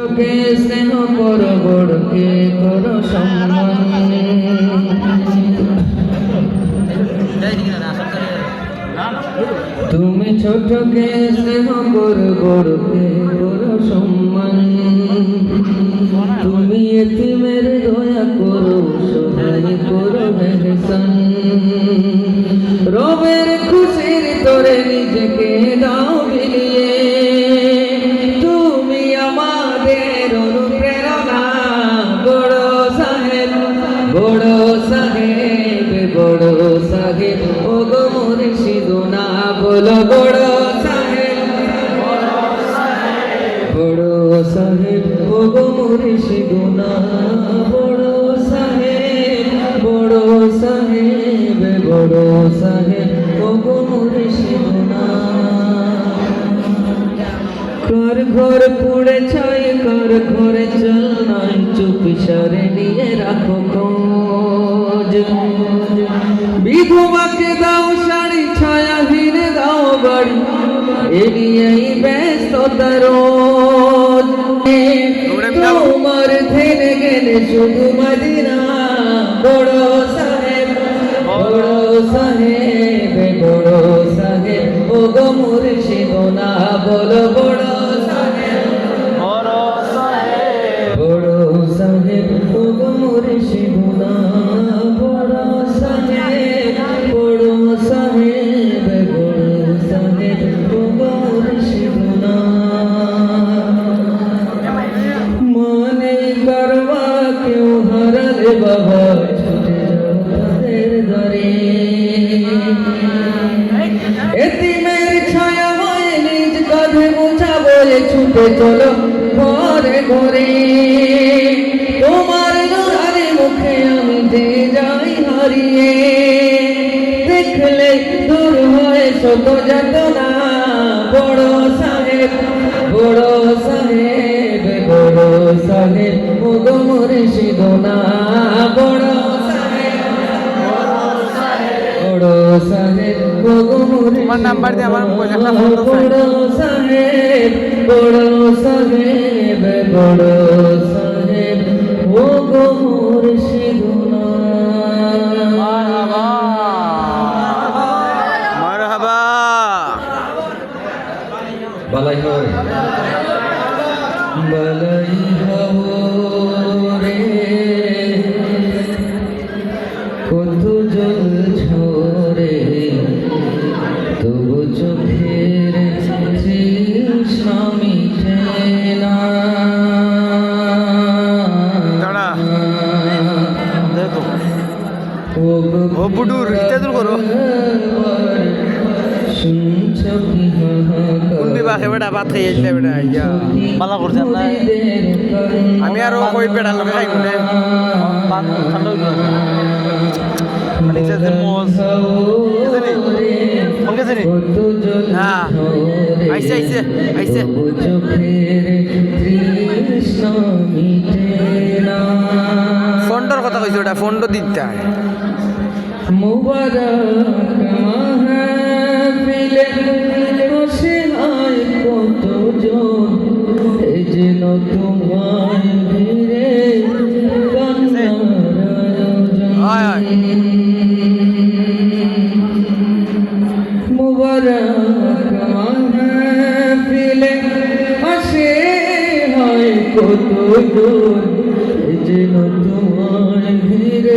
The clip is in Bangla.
তোকে স্নেহ করো বড়কে করো সম্মান তুমি ছোটকে স্নেহ করো বড়কে করো সম্মান তুমি এতিমের দয়া করো সহায় করো মেহসান রবের খুশির তোরে নিজেকে দাও বিলিয়ে তুমি আমাদের অনুপ্রেরণা বড় সাহেব বড় সাহেব বড় সাহেব ও গো মুর্শিদুনা বলো বড় সাহেব বড় সাহেব ও গো মুর্শিদুনা বড় সাহেব বড় সাহেব বড় সাহেব ও গো মুর্শিদুনা কার ঘর পুড়ে ছাই কার ঘরে চল নাই চুপি সারে নিয়ে রাখো খোঁজ বিধবাকে দাও শাড়ি ছায়াহীন দাও বাড়ি এ নিয়েই ব্যস্ততা রোজ তোমার ধেনে গেলে শুধু মদিনা বড় সাহেব বড় সাহেব বড় সাহেব ও গো মুর্শিদুনা বলো বড় সাহেব বড় সাহেব ও গো মুর্শিদুনা বড় সাহেব বড় সাহেব বড় সাহেব ও গো মুর্শিদুনা মনে করবা কেউ হারালে বাবা ছুটে যাও তাদের ধরে এতিমের ছায়া হয়ে নিজ কাঁধে বোঝা বলে ছুটে চলো ঘরে ঘরে তোমার নুরানি মুখে আমি যে যাই হারিয়ে দেখলে দূর হয় শত যাতনা বড় সাহেব বড় সাহেব বড় সাহেব ও গো মুর্শিদুনা বড় সাহেব বড় সাহেব ও গো তোমার নাম্বার দিয়ে আমার মোবাইল একটা বড় সাহেব বড় সাহেব বড় সাহেব ও গো মুর্শিদুনা মারহাবা বালাই হয় বালাই হও রে কত জল ঝরে তবু চোখের তৃষ্ণা মিটে না দাঁড়া দেখো ও বুডুর ইত্যাদুর করো শুনছো কি কোন বিভাগে বেটা ভাত খাইয়ে দিলে বেটা ইয়া পালা করছেন না আমি আরো কই বেটা লগে খাই বলে পান ঠান্ডা হইলো মানে যে মোজ এজনি ফোন গেছনি হ্যাঁ আইছে আইছে আইছে ফোনটার কথা কইছো ওটা ফোনটা দিতে হয় মুবারক মাহফিলে বসে আয় কতজন এই যেন তোমার ভিড়ে কান্নার আয়োজন মুবারক মাহফিলে বসে হয় কতজন এই যেন তোমার ভিড়ে